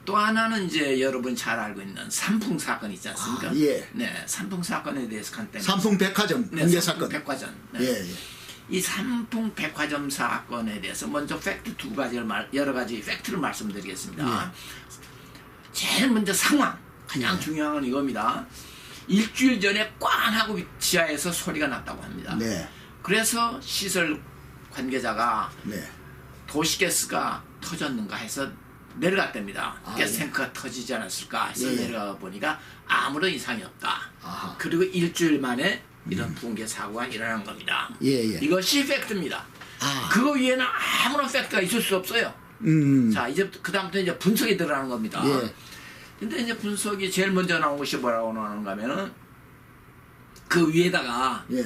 또 하나는 이제 여러분 잘 알고 있는 삼풍 사건 있지 않습니까? 예. 네, 삼풍 사건에 대해서 간단히. 삼풍백화점 네, 붕괴 삼풍 사건. 백화점. 네. 예, 예. 이 삼풍 백화점 사건에 대해서 먼저 팩트 두 가지를 여러 가지 팩트를 말씀드리겠습니다. 제일 먼저 상황, 가장 중요한 건 이겁니다. 일주일 전에 꽝 하고 지하에서 소리가 났다고 합니다. 네. 그래서 시설 관계자가 네. 도시가스가 터졌는가 해서 내려갔답니다. 아, 가스탱크가 터지지 않았을까 해서 예. 내려가 보니까 아무런 이상이 없다. 아하. 그리고 일주일 만에 이런 붕괴 사고가 일어난 겁니다. 예, 예. 이것이 팩트입니다. 아. 그거 위에는 아무런 팩트가 있을 수 없어요. 자, 이제 그다음부터 이제 분석이 들어가는 겁니다. 예. 근데 이제 분석이 제일 먼저 나온 것이 뭐라고 나오는가 하면은 그 위에다가 예.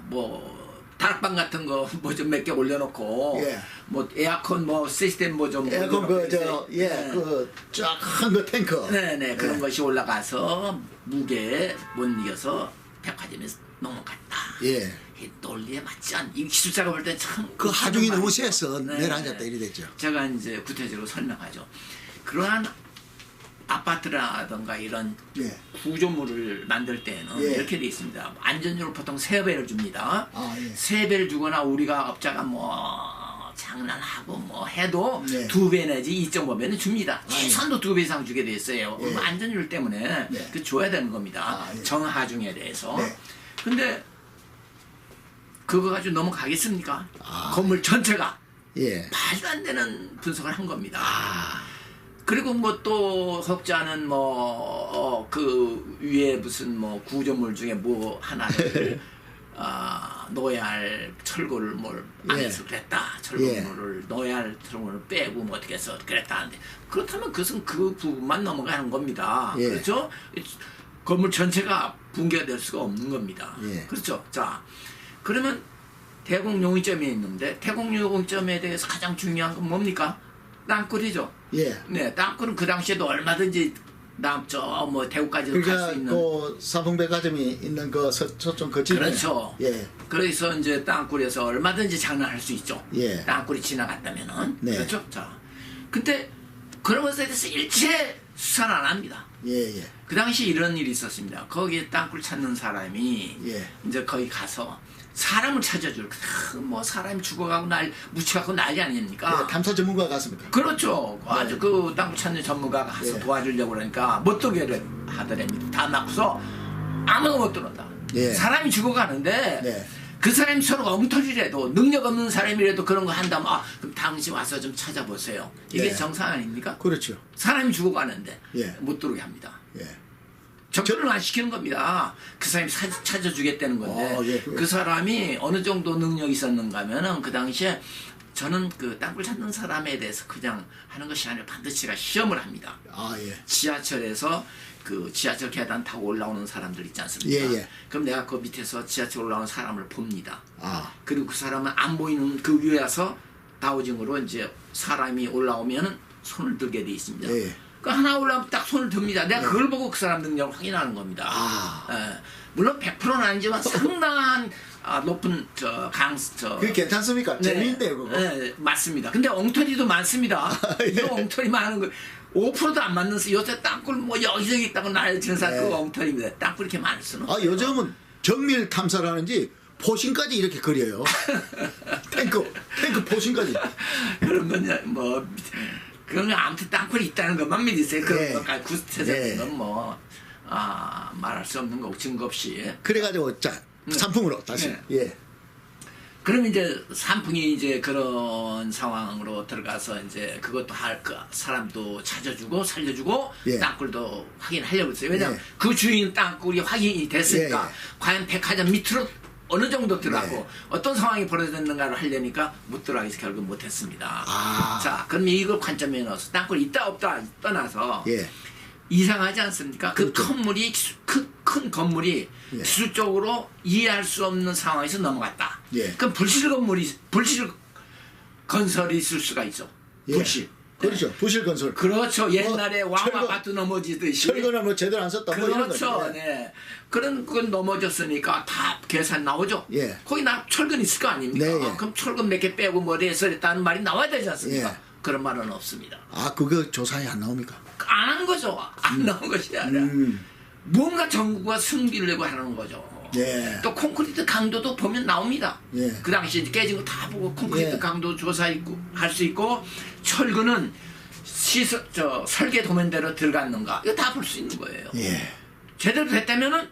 뭐 다락방 같은 거 뭐 좀 몇 개 올려놓고 예. 뭐 에어컨 뭐 시스템 뭐 좀 에어컨 쫙큰 거 탱커. 네네 그런 예. 것이 올라가서 무게에 못 이겨서 백화점에서 넘어갔다. 예. 이 논리에 맞지 않. 이 기술자가 볼 때 참 그 하중이 너무 많죠. 세서 네. 내려앉았다 이래 됐죠. 제가 이제 구체적으로 설명하죠. 그러한 아파트라든가 이런 예. 구조물을 만들 때는 예. 이렇게 돼 있습니다. 안전료를 보통 3배를 줍니다. 아, 예. 3배를 주거나 우리가 업자가 뭐 장난하고 뭐 해도 네. 2배 내지 2.5배는 줍니다. 아, 예. 최소한도 2배 이상 주게 돼 있어요. 예. 안전료 때문에 네. 그 줘야 되는 겁니다. 아, 예. 정하중에 대해서. 네. 근데 그거 가지고 넘어가겠습니까? 아, 건물 전체가 예. 말도 안 되는 분석을 한 겁니다. 아. 그리고 뭐 또 혹자는 그 위에 무슨 뭐 구조물 중에 뭐 하나를 넣어야 할 철골을 뭘 안에서 그랬다. 철골물을 넣어야 할 철골을 빼고 뭐 어떻게 해서 그랬다 하는데 그렇다면 그것은 그 부분만 넘어가는 겁니다. 예. 그렇죠? 건물 전체가 붕괴가 될 수가 없는 겁니다. 예. 그렇죠? 자, 그러면 대공용의점이 있는데 대공용의점에 대해서 가장 중요한 건 뭡니까? 땅굴이죠. 예. 네, 땅굴은 그 당시에도 얼마든지 뭐 대구까지 갈 수 그러니까 있는. 그 삼풍백화점이 있는 그 서쪽 거치. 그렇죠. 예. 그래서 이제 땅굴에서 얼마든지 장난할 수 있죠. 예. 땅굴이 지나갔다면은. 네. 그렇죠. 자, 근데 그런 것에 대해서 일체 수사를 안 합니다. 예, 예. 그 당시 이런 일이 있었습니다. 거기에 땅굴 찾는 사람이 예. 이제 거기 가서 사람을 찾아줄 뭐 사람이 죽어가고 묻혀갖고 난리 아닙니까? 예, 탐사 전문가 같습니다. 그렇죠. 아주 네. 그 땅굴 찾는 전문가가 가서 예. 도와주려고 그러니까 못 들게 하더랍니다. 다 막고서 아무도 못 들어온다. 예. 사람이 죽어가는데 네. 그 사람이 서로 엉터리라도 능력 없는 사람이라도 그런 거 한다면 그럼 당신 와서 좀 찾아보세요. 이게 네. 정상 아닙니까? 그렇죠. 사람이 죽어가는데 예. 못 들어오게 합니다. 예. 접근을 안 시키는 겁니다. 그 사람이 찾아주겠다는 건데 예. 그 사람이 어느 정도 능력이 있었는가 하면은 그 당시에 저는 그 땅굴 찾는 사람에 대해서 그냥 하는 것이 아니라 반드시 제가 시험을 합니다. 아, 예. 지하철에서 그 지하철 계단 타고 올라오는 사람들 있지 않습니까? 예, 예. 그럼 내가 그 밑에서 지하철 올라오는 사람을 봅니다. 아. 그리고 그 사람은 안 보이는 그 위에 와서 다우징으로 이제 사람이 올라오면은 손을 들게 돼 있습니다. 예. 그 하나 올라오면 딱 손을 듭니다. 내가 그걸 보고 그 사람 능력을 확인하는 겁니다. 아. 예. 물론 100%는 아니지만 상당한 높은 그게 괜찮습니까? 재미있네요, 그거. 네, 맞습니다. 근데 엉터리도 많습니다. 예. 이 엉터리 많은 거 5%도 안 맞는 요새 땅굴 뭐 여기저기 있다고 날치는 사람 네. 그거 엉터리입니다. 땅굴 이렇게 많을 수는 없어요. 요즘은 정밀 탐사를 하는지 포신까지 이렇게 그려요. 탱크 포신까지. 그런 건 뭐 그런 거 아무튼 땅굴이 있다는 것만 믿으세요. 그런 네. 것까지 구체적인 네. 건 뭐 말할 수 없는 거고 증거 없이. 그래가지고 자 삼풍으로 다시. 네. 예. 그럼 이제 산풍이 이제 그런 상황으로 들어가서 이제 그것도 그 사람도 찾아주고 살려주고 예. 땅굴도 확인하려고 했어요. 왜냐면 예. 그 주인 땅굴이 확인이 됐으니까 예, 예. 과연 백화점 밑으로 어느 정도 들어가고 네. 어떤 상황이 벌어졌는가를 하려니까 못 들어가서 결국 못했습니다. 아. 자, 그럼 이걸 관점에 넣어서 땅굴이 있다 없다 떠나서 예. 이상하지 않습니까? 그 그렇죠. 건물이 큰 건물이 예. 기술적으로 이해할 수 없는 상황에서 넘어갔다. 예. 그럼 불실 건설이 있을 수가 있어. 예. 불실. 그렇죠. 부실 건설. 그렇죠. 옛날에 왕 철거- 아파트 넘어지듯이. 철거는 뭐 제대로 안 썼다. 뭐 이런 그렇죠. 거죠. 네. 그런 건 넘어졌으니까 다 계산 나오죠. 예. 거기 철근 있을 거 아닙니까? 네, 예. 그럼 철근 몇 개 빼고 뭐 해서 했다는 말이 나와야 되지 않습니까? 예. 그런 말은 없습니다. 아 그거 조사에 안 나옵니까? 안 한 거죠. 안 나온 것이 아니라 뭔가 정부가 승기를 하는 거죠. 예. 또 콘크리트 강도도 보면 나옵니다. 예. 그 당시 깨진 거 다 보고 콘크리트 예. 강도 조사 있고 할 수 있고 철근은 설계 도면대로 들어갔는가 이거 다 볼 수 있는 거예요. 예. 제대로 됐다면은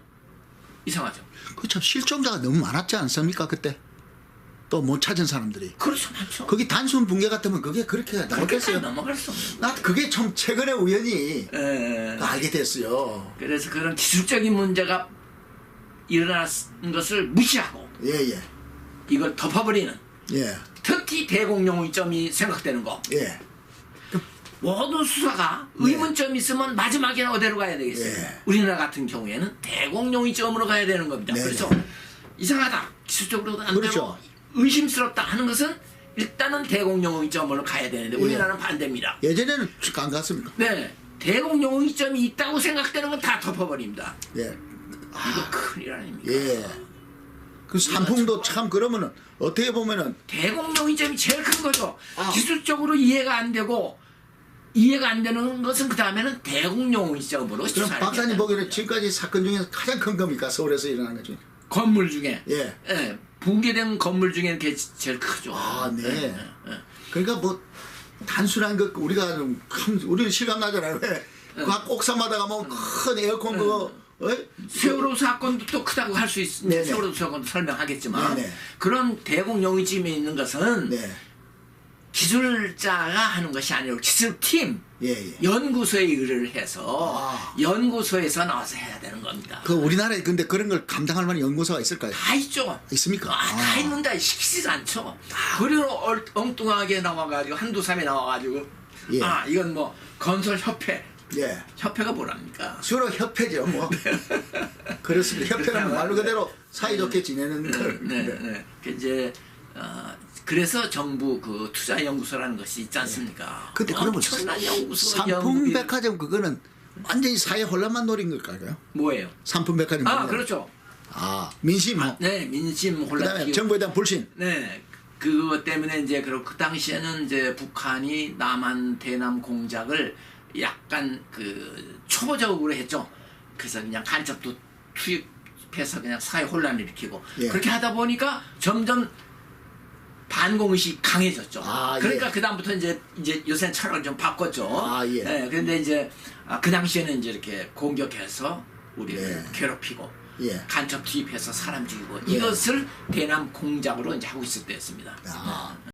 이상하죠. 그 참 실종자가 너무 많았지 않습니까 그때? 또 못 찾은 사람들이. 그렇죠, 많죠. 거기 단순 붕괴 같으면 그게 그렇게 그렇게까지 나오겠어요? 넘어갈 수 없는. 나 그게 참 최근에 우연히 예. 알게 됐어요. 그래서 그런 기술적인 문제가 일어난 것을 무시하고 예예. 이걸 덮어버리는 예. 특히 대공용의점이 생각되는 거. 예. 모든 수사가 의문점이 있으면 마지막에는 어디로 가야 되겠어요? 예. 우리나라 같은 경우에는 대공용의점으로 가야 되는 겁니다. 네네. 그래서 이상하다, 기술적으로도 안 그렇죠. 되고 의심스럽다 하는 것은 일단은 대공용의점으로 가야 되는데 우리나라는 반대입니다. 예전에는 안 갔습니까? 네, 대공용의점이 있다고 생각되는 건 다 덮어버립니다. 예. 이거 큰일 아닙니까? 예. 그 산풍도 참 그러면은 어떻게 보면은 대공용의점이 제일 큰 거죠. 아. 기술적으로 이해가 안 되고 이해가 안 되는 것은 그 다음에는 대공용의점으로 그럼 수사를 박사님 해야 보기에는 됩니다. 지금까지 사건 중에서 가장 큰 겁니까? 서울에서 일어난 것 중에. 건물 중에 예. 예, 붕괴된 건물 중에 그게 제일 크죠. 아, 네. 예. 그러니까 뭐 단순한 것 우리가 좀 우리는 실감 나잖아요. 왜? 각 옥상마다 가면 큰 에어컨 그거 세월호 사건도 또 크다고 할 수 있습니다. 네네. 세월호 사건도 설명하겠지만 네네. 그런 대공용의점에 있는 것은 네. 기술자가 하는 것이 아니고 기술팀 예. 연구소에 의뢰를 해서 아. 연구소에서 나와서 해야 되는 겁니다. 그 우리나라에 근데 그런 걸 감당할 만한 연구소가 있을까요? 다 있죠. 있습니까? 다 있는데 시키지 않죠. 그리고 엉뚱하게 나와가지고 한두 삼에 나와가지고 예. 이건 뭐 건설협회 예. 협회가 뭐랍니까? 주로 협회죠, 뭐. 그렇습니다. 협회는 말로 그대로 사이좋게 지내는 걸. 네. 그 이제 그래서 정부 그 투자연구소라는 것이 있지 않습니까? 근데 그러면 엄청난 연구소 상품백화점 그거는 완전히 사회 혼란만 노린 걸까요? 뭐예요? 상품백화점. 그렇죠. 민심. 네, 민심 혼란. 그다음에 정부에 대한 불신. 네. 그것 때문에 이제 그 당시에는 이제 북한이 남한 대남 공작을 약간 그 초보적으로 했죠. 그래서 그냥 간첩도 투입해서 그냥 사회 혼란을 일으키고 예. 그렇게 하다 보니까 점점 반공의식이 강해졌죠. 그러니까 예. 그 다음부터 이제 요새는 철학을 좀 바꿨죠. 예. 네, 그런데 이제 그 당시에는 이제 이렇게 공격해서 우리를 예. 괴롭히고 예. 간첩 투입해서 사람 죽이고 예. 이것을 대남 공작으로 이제 하고 있을 때였습니다. 아.